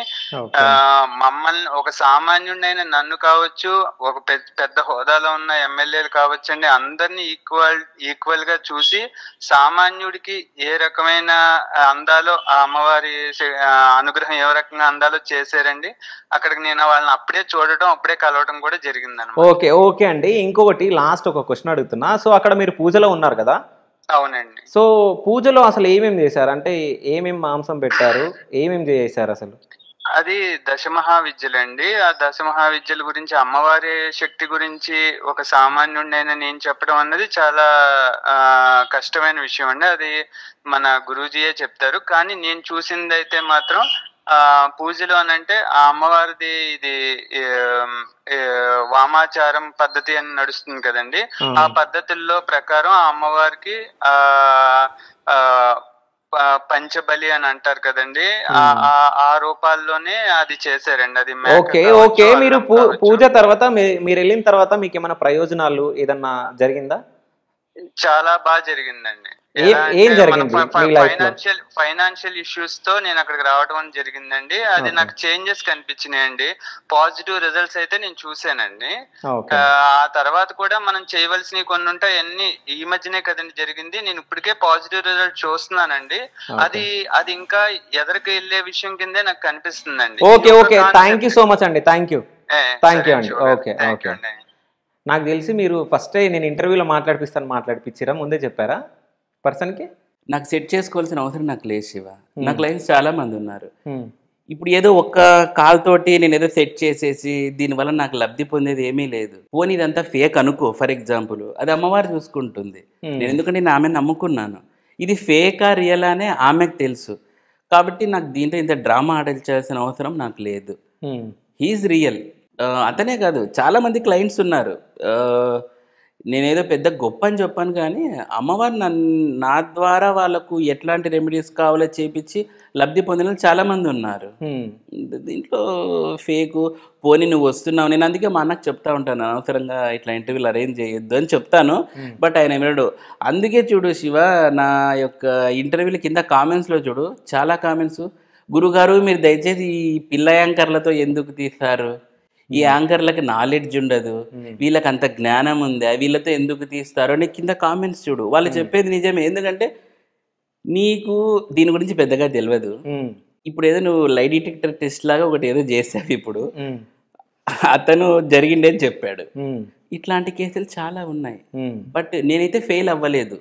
మమ్మల్ని ఒక సామాన్యుడైన నన్ను కావచ్చు, ఒక పెద్ద హోదాలో ఉన్న ఎమ్మెల్యేలు కావచ్చు అండి, అందరినీ ఈక్వల్ గా చూసి సామాన్యుడికి ఏ రకమైన అందాలో ఆ అమ్మవారి అనుగ్రహం ఏ రకంగా అందాలో చేశారండి. అక్కడికి నేను వాళ్ళని అప్పుడే చూడటం, అప్పుడే కలవటం కూడా జరిగిందండి. ఓకే ఓకే అండి, ఇంకొకటి లాస్ట్ ఒక క్వశ్చన్ అడుగుతున్నా. సో అక్కడ మీరు పూజలో ఉన్నారు కదా? అవునండి. సో పూజలో అసలు ఏమేమి చేశారు? అంటే ఏమేమి మాంసం పెట్టారు, ఏమేమి చేశారు అసలు? అది దశమహావిద్యలండి. ఆ దశమహావిద్యల గురించి అమ్మవారి శక్తి గురించి ఒక సామాన్యుడినైనా నేను చెప్పడం అన్నది చాలా కష్టమైన విషయం అండి. అది మన గురూజీయే చెప్తారు. కానీ నేను చూసిందైతే మాత్రం పూజలు అనంటే ఆ అమ్మవారిది ఇది వామాచారం పద్ధతి అని నడుస్తుంది కదండి. ఆ పద్ధతుల్లో ప్రకారం ఆ అమ్మవారికి పంచబలి అని అంటారు కదండి, ఆ రూపాల్లోనే అది చేశారండి. అది ఓకే. మీరు పూజ తర్వాత మీరు వెళ్ళిన తర్వాత మీకు ఏమైనా ప్రయోజనాలు ఏదన్నా జరిగిందా? చాలా బాగా జరిగిందండి. ఫైనాన్షియల్ ఇష్యూస్ తో నేను అక్కడికి రావడం జరిగిందండి. అది నాకు చేంజెస్ కనిపించినాయండి. పాజిటివ్ రిజల్ట్స్ అయితే నేను చూసానండి. ఆ తర్వాత కూడా మనం చేయవలసినవి కొన్ని ఉంటాయి. అన్ని ఈ మధ్యనే కదండి జరిగింది. నేను ఇప్పటికే పాజిటివ్ రిజల్ట్ చూస్తున్నానండి. అది ఇంకా ఎదరికి వెళ్ళే విషయం కిందే నాకు కనిపిస్తుందండి. Okay. Thank you so much అండి. థ్యాంక్ యూ అండి. ఓకే. నాకు తెలిసి మీరు ఫస్ట్ నేను ఇంటర్వ్యూలో మాట్లాడిపించారా? ముందే చెప్పారా పర్సన్కి? నాకు సెట్ చేసుకోవాల్సిన అవసరం నాకు లేదు శివ. నా క్లయింట్స్ చాలా మంది ఉన్నారు. ఇప్పుడు ఏదో ఒక్క కాల్ తోటి నేను ఏదో సెట్ చేసేసి దీనివల్ల నాకు లబ్ధి పొందేది ఏమీ లేదు. పోనీ ఇదంతా ఫేక్ అనుకో, ఫర్ ఎగ్జాంపుల్, అది అమ్మవారు చూసుకుంటుంది. నేను ఎందుకంటే నేను ఆమెను నమ్ముకున్నాను. ఇది ఫేకా రియల్ అనే ఆమెకు తెలుసు. కాబట్టి నాకు దీంట్లో ఇంత డ్రామా ఆడించాల్సిన అవసరం నాకు లేదు. He is real. అతనే కాదు, చాలామంది క్లయింట్స్ ఉన్నారు. నేనేదో పెద్ద గొప్ప అని చెప్పాను, కానీ అమ్మవారు నా ద్వారా వాళ్ళకు ఎట్లాంటి రెమెడీస్ కావాలో చేపించి లబ్ధి పొందిన చాలామంది ఉన్నారు. దీంట్లో ఫేకు పోనీ నువ్వు వస్తున్నావు. నేను అందుకే మా అన్నకు చెప్తా ఉంటాను, అనవసరంగా ఇట్లా ఇంటర్వ్యూలు అరేంజ్ చేయొద్దు అని చెప్తాను. బట్ ఆయన వినడు. అందుకే చూడు శివ, నా యొక్క ఇంటర్వ్యూల కింద కామెంట్స్లో చూడు, చాలా కామెంట్స్, గురుగారు మీరు దయచేసి ఈ పిల్ల యాంకర్లతో ఎందుకు తీస్తారు, ఈ యాంకర్లకి నాలెడ్జ్ ఉండదు, వీళ్ళకి అంత జ్ఞానం ఉందా, వీళ్ళతో ఎందుకు తీస్తారు అని కింద కామెంట్స్ చూడు. వాళ్ళు చెప్పేది నిజమే. ఎందుకంటే నీకు దీని గురించి పెద్దగా తెలియదు. ఇప్పుడు ఏదో నువ్వు లై డిటెక్టర్ టెస్ట్ లాగా ఒకటి ఏదో చేసావు. ఇప్పుడు అతను జరిగిండేది చెప్పాడు. ఇట్లాంటి కేసులు చాలా ఉన్నాయి. బట్ నేనైతే ఫెయిల్ అవ్వలేదు.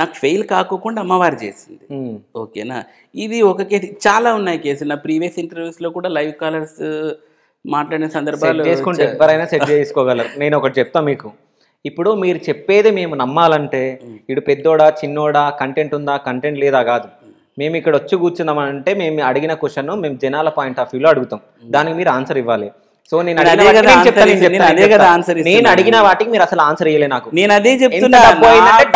నాకు ఫెయిల్ కాకోకుండా అమ్మవారు చేసింది. ఓకేనా? ఇది ఒక కేసు. చాలా ఉన్నాయి కేసులు. నా ప్రీవియస్ ఇంటర్వ్యూస్లో కూడా లైవ్ కాలర్స్ మాట్లాడిన సందర్భాలు చేసుకుంటే ఎవరైనా సెట్ చేసుకోగలరు. నేను ఒకటి చెప్తా మీకు. ఇప్పుడు మీరు చెప్పేది మేము నమ్మాలంటే ఇటు పెద్దోడా చిన్నోడా, కంటెంట్ ఉందా కంటెంట్ లేదా కాదు. మేము ఇక్కడ వచ్చి కూర్చున్నామంటే మేము అడిగిన క్వశ్చన్ మేము జనాల పాయింట్ ఆఫ్ వ్యూలో అడుగుతాం, దానికి మీరు ఆన్సర్ ఇవ్వాలి. సో నేను అడిగిన వాటికి మీరు అసలు ఆన్సర్ ఇవ్వలే. నాకు నేను అదే చెప్తున్నా,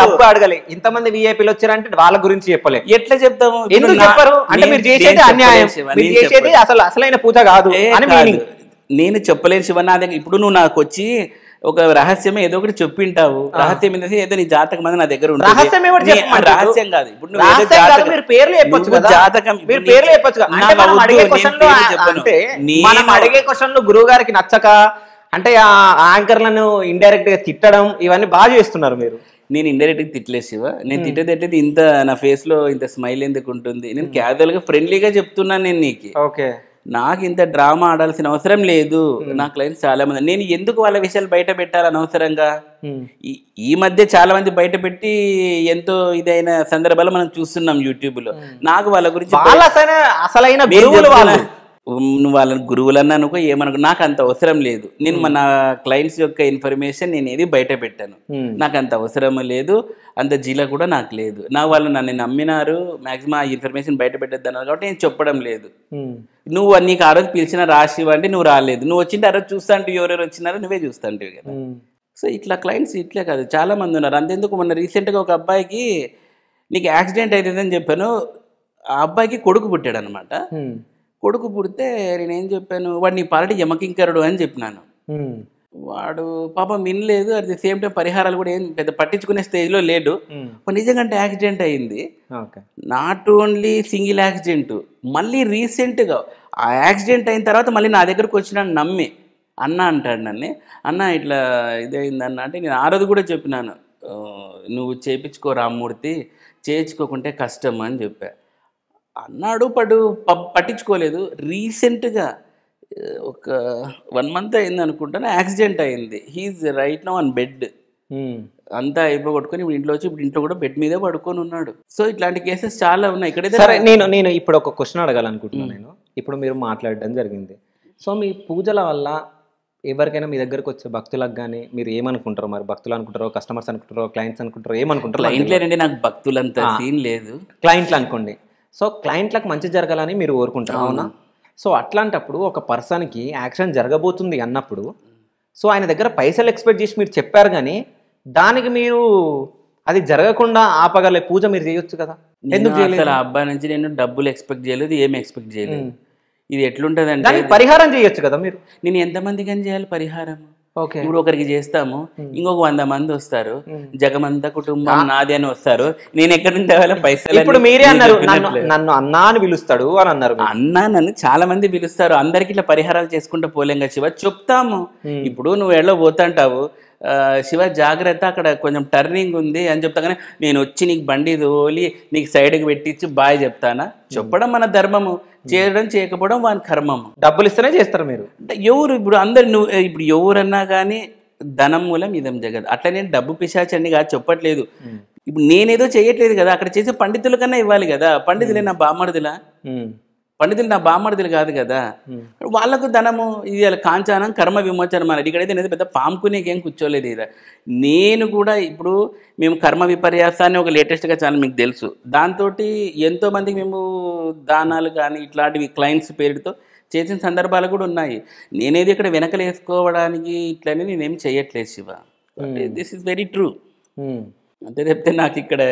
డబ్బు అడగలే. ఇంతమంది వీఐపీలు వచ్చారంటే వాళ్ళ గురించి చెప్పలే. ఎట్లా చెప్తాము? ఎందుకు చెప్పరు అంటే మీరు చేసేది అన్యాయం, మీరు చేసేది అసలు అసలైన పూజ కాదు అని మీనింగ్. నేను చెప్పలేను శివ. నా దగ్గర ఇప్పుడు నువ్వు నాకు వచ్చి ఒక రహస్యం ఏదో ఒకటి చెప్పింటావు. రహస్యం ఏంటంటే ఏదో నీ జాతకం అనేది నా దగ్గర ఉంటుంది. రహస్యం కాదు. ఇప్పుడు అడిగే క్వశ్చన్లు గురువు గారికి నచ్చక అంటే ఆ యాంకర్లను ఇండైరెక్ట్ గా తిట్టడం ఇవన్నీ బాగా చేస్తున్నారు మీరు. నేను ఇండైరెక్ట్ గా తిట్టలేదు శివ. నేను తిట్టేది ఇంత నా ఫేస్ లో ఇంత స్మైల్ ఎందుకు ఉంటుంది? నేను క్యాజువల్ గా ఫ్రెండ్లీగా చెప్తున్నాను నేను నీకు. ఓకే, నాకు ఇంత డ్రామా ఆడాల్సిన అవసరం లేదు. నా క్లయింట్స్ చాలా మంది. నేను ఎందుకు వాళ్ళ విషయాలు బయట పెట్టాలి అనవసరంగా? ఈ మధ్య చాలా మంది బయట పెట్టి ఎంతో ఇదైన సందర్భాలు మనం చూస్తున్నాం యూట్యూబ్ లో. నాకు వాళ్ళ గురించి నువ్వు వాళ్ళ గురువులన్నా అనుకో ఏమనుకో, నాకు అంత అవసరం లేదు. నేను మన క్లయింట్స్ యొక్క ఇన్ఫర్మేషన్ నేను ఏది బయట పెట్టాను. నాకు అంత అవసరం లేదు, అంత జీల కూడా నాకు లేదు. వాళ్ళు నన్ను నమ్మినారు, మాక్సిమం ఆ ఇన్ఫర్మేషన్ బయట పెట్టద్దు అన్నారు కాబట్టి నేను చెప్పడం లేదు. నువ్వు నీకు ఆ రోజు పిలిచిన రాశి అంటే నువ్వు రాలేదు, నువ్వు వచ్చింటే ఆ రోజు చూస్తా అంటే ఎవరెవరు వచ్చినారో నువ్వే చూస్తా అంటే కదా. సో ఇట్లా క్లయింట్స్ ఇట్లే కాదు చాలా మంది ఉన్నారు. అంతెందుకు మొన్న రీసెంట్గా ఒక అబ్బాయికి నీకు యాక్సిడెంట్ అవుతుందని చెప్పాను. ఆ అబ్బాయికి కొడుకు పుట్టాడు అనమాట. కొడుకు పుడితే నేనేం చెప్పాను, వాడు నీ పాలటి యమకింకరుడు అని చెప్పినాను. వాడు పాపం వినలేదు. అట్ ది సేమ్ టైం పరిహారాలు కూడా ఏం పెద్ద పట్టించుకునే స్టేజ్లో లేడు. నిజంగా యాక్సిడెంట్ అయింది. నాట్ ఓన్లీ సింగిల్ యాక్సిడెంట్, మళ్ళీ రీసెంట్గా ఆ యాక్సిడెంట్ అయిన తర్వాత మళ్ళీ నా దగ్గరకు వచ్చిన నమ్మి అన్న అంటాడు నన్ను, అన్న ఇట్లా ఇదైందన్న అంటే నేను ఆ రోజు కూడా చెప్పినాను, నువ్వు చేయించుకో రామ్మూర్తి, చేయించుకోకుంటే కష్టం అని చెప్పా. అన్నాడు, పట్టించుకోలేదు. రీసెంట్గా ఒక 1 month అయింది అనుకుంటాను, యాక్సిడెంట్ అయింది. He is right now on bed. అంతా అయిపోగొట్టుకొని ఇప్పుడు ఇంట్లో వచ్చి ఇప్పుడు ఇంట్లో కూడా బెడ్ మీదే పడుకొని ఉన్నాడు. సో ఇట్లాంటి కేసెస్ చాలా ఉన్నాయి. ఇక్కడైతే నేను ఇప్పుడు ఒక క్వశ్చన్ అడగాలనుకుంటున్నాను. నేను ఇప్పుడు మీరు మాట్లాడడం జరిగింది. సో మీ పూజల వల్ల ఎవరికైనా మీ దగ్గరకు వచ్చే భక్తులకు కానీ మీరు ఏమనుకుంటారో, మరి భక్తులు అనుకుంటారో, కస్టమర్స్ అనుకుంటారో, క్లయింట్స్ అనుకుంటారో, ఏమనుకుంటారో? క్లయింట్లేనండి, నాకు భక్తులంతా సీన్ లేదు. క్లయింట్లు అనుకోండి. సో క్లయింట్లకు మంచి జరగాలని మీరు కోరుకుంటారు, అవునా? సో అట్లాంటప్పుడు ఒక పర్సన్కి యాక్షన్ జరగబోతుంది అన్నప్పుడు సో ఆయన దగ్గర పైసలు ఎక్స్పెక్ట్ చేసి మీరు చెప్పారు, కానీ దానికి మీరు అది జరగకుండా ఆపగలే పూజ మీరు చేయొచ్చు కదా, ఎందుకు చేయలేదు? అసలు ఆ అబ్బాయి నుంచి నేను డబ్బులు ఎక్స్పెక్ట్ చేయలేదు, ఏమి ఎక్స్పెక్ట్ చేయలేదు. ఇది ఎట్లుంటదంటే పరిహారం చేయొచ్చు కదా మీరు. నేను ఎంతమందికి అని చేయాలి పరిహారం? ఓకే, ఇప్పుడు ఒకరికి చేస్తాము, ఇంకొక 100 మంది వస్తారు, జగమంతా కుటుంబం నాది అని వస్తారు, నేను ఎక్కడి నుంచి తేవాలో పైసలు? ఇప్పుడు మీరే అన్నారు నన్ను అన్నా అని పిలుస్తాడు అని అన్నారు. అన్నా నన్ను చాలా మంది పిలుస్తారు, అందరికి ఇట్లా పరిహారాలు చేసుకుంటూ పోలేంగా శివ, చెప్తాము. ఇప్పుడు నువ్వు ఎళ్ళో పోతాంటావు, శివ జాగ్రత్త అక్కడ కొంచెం టర్నింగ్ ఉంది అని చెప్తా, కానీ నేను వచ్చి నీకు బండి తోలి నీకు సైడ్కి పెట్టించి బాయ్ చెప్తానా? చెప్పడం మన ధర్మము, చేయడం చేయకపోవడం వాని కర్మము. డబ్బులు ఇస్తేనే చేస్తారు మీరు. అంటే ఎవరు ఇప్పుడు అందరు నువ్వు ఇప్పుడు ఎవరన్నా కానీ ధనం మూలం ఇదం జగత్. అట్లా నేను డబ్బు పిశాచండి కాదు చెప్పట్లేదు. ఇప్పుడు నేనేదో చేయట్లేదు కదా, అక్కడ చేసే పండితుల కన్నా ఇవ్వాలి కదా. పండితులే నా బామ్మర్దులా? పండితులు నా బామ్మర్దులు కాదు కదా, వాళ్ళకు ధనము ఇది కాంచానం కర్మ విమోచనం అన్నది. ఇక్కడైతే నేను పెద్ద పాముకునేకేం కూర్చోలేదు ఇదా. నేను కూడా ఇప్పుడు మేము కర్మ విపర్యాసాన్ని ఒక లేటెస్ట్గా ఛానల్ మీకు తెలుసు, దాంతో ఎంతోమందికి మేము దానాలు కానీ ఇట్లాంటివి క్లయింట్స్ పేరుతో చేసిన సందర్భాలు కూడా ఉన్నాయి. నేనేది ఇక్కడ వెనకలు వేసుకోవడానికి ఇట్లనే నేనేం చేయట్లేదు Shiva. This is very true. అంతే చెప్తే నాకు ఇక్కడ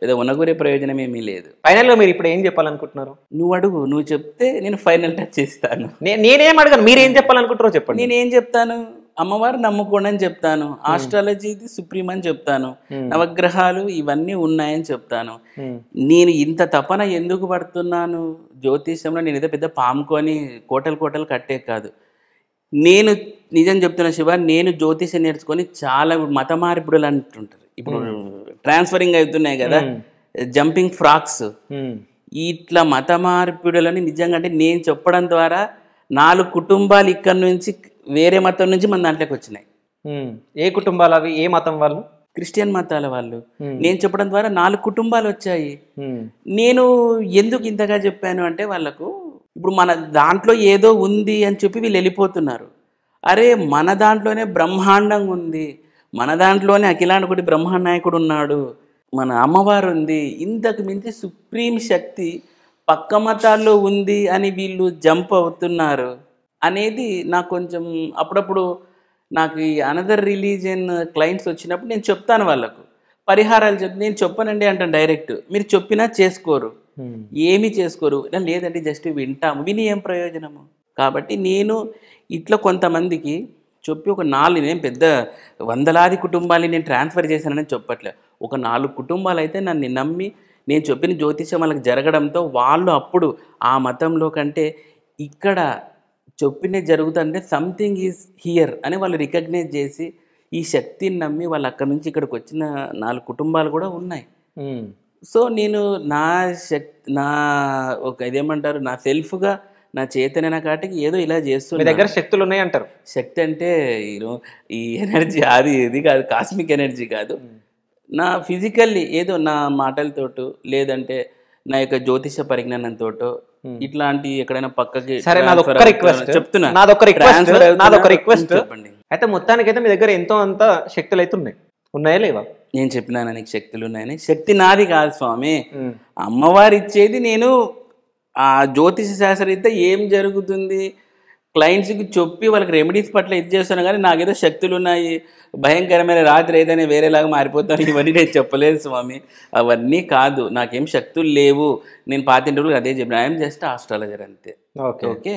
ఏదో ఉన్నగూరే ప్రయోజనం ఏమీ లేదు. ఫైనల్గా మీరు ఇప్పుడు ఏం చెప్పాలనుకుంటున్నారు? నువ్వు అడుగు, నువ్వు చెప్తే నేను ఫైనల్ టచ్ చేస్తాను. నేనేం అడగను, మీరు ఏం చెప్పాలనుకుంటారో చెప్పండి. నేనేం చెప్తాను? అమ్మవారు నమ్ముకోండి అని చెప్తాను, ఆస్ట్రాలజీది సుప్రీం అని చెప్తాను, నవగ్రహాలు ఇవన్నీ ఉన్నాయని చెప్తాను. నేను ఇంత తపన ఎందుకు పడుతున్నాను జ్యోతిష్యంలో? నేను ఏదో పెద్ద పాముకొని కోటలు కట్టే కాదు. నేను నిజం చెప్తున్నా శివ, నేను జ్యోతిష్యం నేర్చుకొని చాలా మత మార్పిడులు అంటుంటారు. ఇప్పుడు ట్రాన్స్ఫరింగ్ అవుతున్నాయి కదా, జంపింగ్ ఫ్రాక్స్, ఇట్లా మత మార్పిడులని నిజంగా అంటే నేను చెప్పడం ద్వారా 4 కుటుంబాలు ఇక్కడ నుంచి వేరే మతం నుంచి మన దాంట్లోకి వచ్చినాయి. ఏ కుటుంబాలు అవి? ఏ మతం వాళ్ళు? క్రిస్టియన్ మతాల వాళ్ళు. నేను చెప్పడం ద్వారా 4 కుటుంబాలు వచ్చాయి. నేను ఎందుకు ఇంతగా చెప్పాను అంటే వాళ్ళకు ఇప్పుడు మన దాంట్లో ఏదో ఉంది అని చెప్పి వీళ్ళు వెళ్ళిపోతున్నారు. అరే మన దాంట్లోనే బ్రహ్మాండంగా ఉంది, మన దాంట్లోనే అఖిలాండకోటి బ్రహ్మాండ నాయకుడు ఉన్నాడు, మన అమ్మవారు ఉంది, ఇంతకు మించి సుప్రీం శక్తి పక్క మతాల్లో ఉంది అని వీళ్ళు జంప్ అవుతున్నారు అనేది నాకు కొంచెం అప్పుడప్పుడు నాకు ఈ అనదర్ రిలీజియన్ క్లయింట్స్ వచ్చినప్పుడు నేను చెప్తాను వాళ్ళకు పరిహారాలు నేను చెప్పనండి అంటాను డైరెక్ట్. మీరు చెప్పినా చేసుకోరు, ఏమీ చేసుకోరు. లేదంటే జస్ట్ వింటాము, విని ఏం ప్రయోజనము? కాబట్టి నేను ఇట్లా కొంతమందికి చెప్పి ఒక 4 నేను పెద్ద వందలాది కుటుంబాలని నేను ట్రాన్స్ఫర్ చేశానని చెప్పట్లే. ఒక 4 కుటుంబాలు అయితే నన్ను నమ్మి నేను చెప్పిన జ్యోతిష్యం వాళ్ళకి జరగడంతో వాళ్ళు అప్పుడు ఆ మతంలో కంటే ఇక్కడ చెప్పినది జరుగుతుందంటే సంథింగ్ ఈజ్ హియర్ అని వాళ్ళు రికగ్నైజ్ చేసి ఈ శక్తిని నమ్మి వాళ్ళు అక్కడి నుంచి ఇక్కడికి వచ్చిన 4 కుటుంబాలు కూడా ఉన్నాయి. సో నేను నా ఒక ఇదేమంటారు నా సెల్ఫ్గా నా చేతనైన కాటికి ఏదో ఇలా చేస్తున్నా. దగ్గర శక్తులు ఉన్నాయి అంటారు. శక్తి అంటే ఈ ఎనర్జీ అది ఇది కాదు, కాస్మిక్ ఎనర్జీ కాదు. నా ఫిజికల్లీ ఏదో నా మాటలతోటో లేదంటే నా యొక్క జ్యోతిష పరిజ్ఞానంతో ఇట్లాంటి ఎక్కడైనా పక్కకి చెప్తున్నా. చెప్పండి. అయితే మొత్తానికైతే మీ దగ్గర ఎంతో అంత శక్తులు అయితే ఉన్నాయా లేవా? నేను చెప్పినాను నీకు శక్తులు ఉన్నాయని. శక్తి నాది కాదు స్వామి, అమ్మవారు ఇచ్చేది. నేను ఆ జ్యోతిష శాస్త్రరీత్యా ఏం జరుగుతుంది క్లయింట్స్కి చెప్పి వాళ్ళకి రెమెడీస్ పట్ల ఇది చేస్తాను, కానీ నాకేదో శక్తులు ఉన్నాయి, భయంకరమైన రాత్రి ఏదైనా వేరేలాగా మారిపోతాను, ఇవన్నీ నేను చెప్పలేదు స్వామి. అవన్నీ కాదు, నాకేం శక్తులు లేవు. నేను 25 రోజులు అదే చెప్పిన, ఐఎమ్ జస్ట్ ఆస్ట్రాలజర్ అంతే. Okay,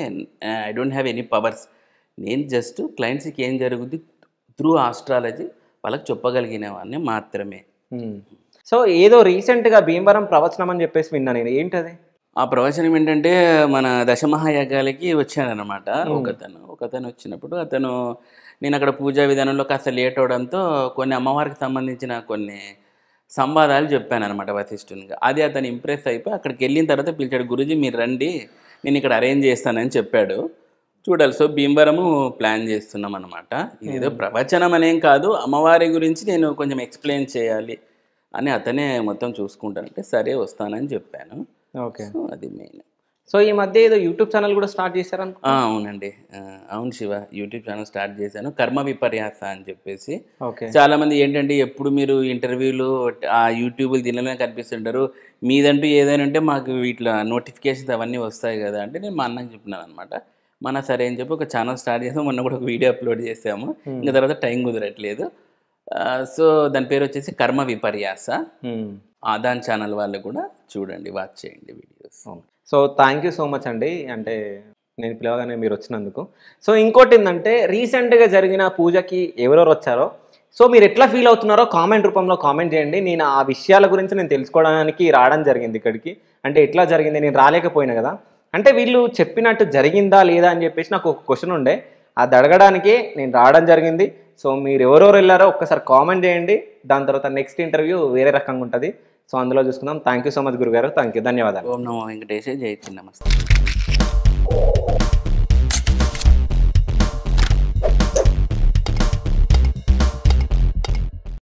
I don't have any powers. నేను జస్ట్ క్లయింట్స్కి ఏం జరుగుతుంది త్రూ ఆస్ట్రాలజీ వాళ్ళకి చెప్పగలిగినవన్నీ మాత్రమే. సో ఏదో రీసెంట్గా భీమవరం ప్రవచనం అని చెప్పేసి విన్నా నేను, ఏంటది? ఆ ప్రవచనం ఏంటంటే మన దశమహాయజ్ఞాలకి వచ్చాడనమాట ఒకతను వచ్చినప్పుడు నేను అక్కడ పూజా విధానంలో కాస్త లేట్ అవడంతో కొన్ని అమ్మవారికి సంబంధించిన కొన్ని సంవాదాలు చెప్పాను అనమాట వశిష్ఠునిగా. అది అతను ఇంప్రెస్ అయిపోయి అక్కడికి వెళ్ళిన తర్వాత పిలిచాడు, గురూజీ మీరు రండి నేను ఇక్కడ అరేంజ్ చేస్తానని చెప్పాడు. చూడాలి. సో భీమవరము ప్లాన్ చేస్తున్నాం అనమాట. ఇదేదో ప్రవచనం అనేం కాదు, అమ్మవారి గురించి నేను కొంచెం ఎక్స్ప్లెయిన్ చేయాలి అని అతనే మొత్తం చూసుకుంటానంటే సరే వస్తానని చెప్పాను. ఓకే, అది మెయిన్. సో ఈ మధ్య ఏదో యూట్యూబ్ ఛానల్ కూడా స్టార్ట్ చేశారని. అవునండి, అవును శివ, యూట్యూబ్ ఛానల్ స్టార్ట్ చేశాను, కర్మ విపర్యాస అని చెప్పేసి. ఓకే. చాలా మంది ఏంటంటే ఎప్పుడు మీరు ఇంటర్వ్యూలు ఆ యూట్యూబ్లు దీనిలోనే కనిపిస్తుంటారు, మీదంటూ ఏదైనా ఉంటే మాకు వీటిలో నోటిఫికేషన్స్ అవన్నీ వస్తాయి కదా అంటే, నేను మా అన్నకి చెప్పినాను అనమాట. మన సరే అని చెప్పి ఒక ఛానల్ స్టార్ట్ చేసాము, మొన్న కూడా ఒక వీడియో అప్లోడ్ చేసాము, ఇంకా తర్వాత టైం కుదరట్లేదు. సో దాని పేరు వచ్చేసి కర్మ విపర్యాస. దాని ఛానల్ వాళ్ళు కూడా చూడండి, వాచ్ చేయండి videos. So thank you so much అండి, అంటే నేను పిలవగానే మీరు వచ్చినందుకు. సో ఇంకోటి ఏంటంటే రీసెంట్గా జరిగిన పూజకి ఎవరెవరు వచ్చారో, సో మీరు ఎట్లా ఫీల్ అవుతున్నారో కామెంట్ రూపంలో కామెంట్ చేయండి. నేను ఆ విషయాల గురించి నేను తెలుసుకోవడానికి రావడం జరిగింది ఇక్కడికి. అంటే ఎట్లా జరిగింది, నేను రాలేకపోయినా కదా, అంటే వీళ్ళు చెప్పినట్టు జరిగిందా లేదా అని చెప్పేసి నాకు ఒక క్వశ్చన్ ఉండే, అది అడగడానికే నేను రావడం జరిగింది. సో మీరు ఎవరెవరు వెళ్ళారో ఒక్కసారి కామెంట్ చేయండి. దాని తర్వాత నెక్స్ట్ ఇంటర్వ్యూ వేరే రకంగా ఉంటుంది, సో అందులో చూసుకుందాం. థ్యాంక్ యూ సో మచ్ గురుగారు, థ్యాంక్ యూ, ధన్యవాదాలు. ఓం నమో వెంకటేశ, జై శ్రీ నమస్తే.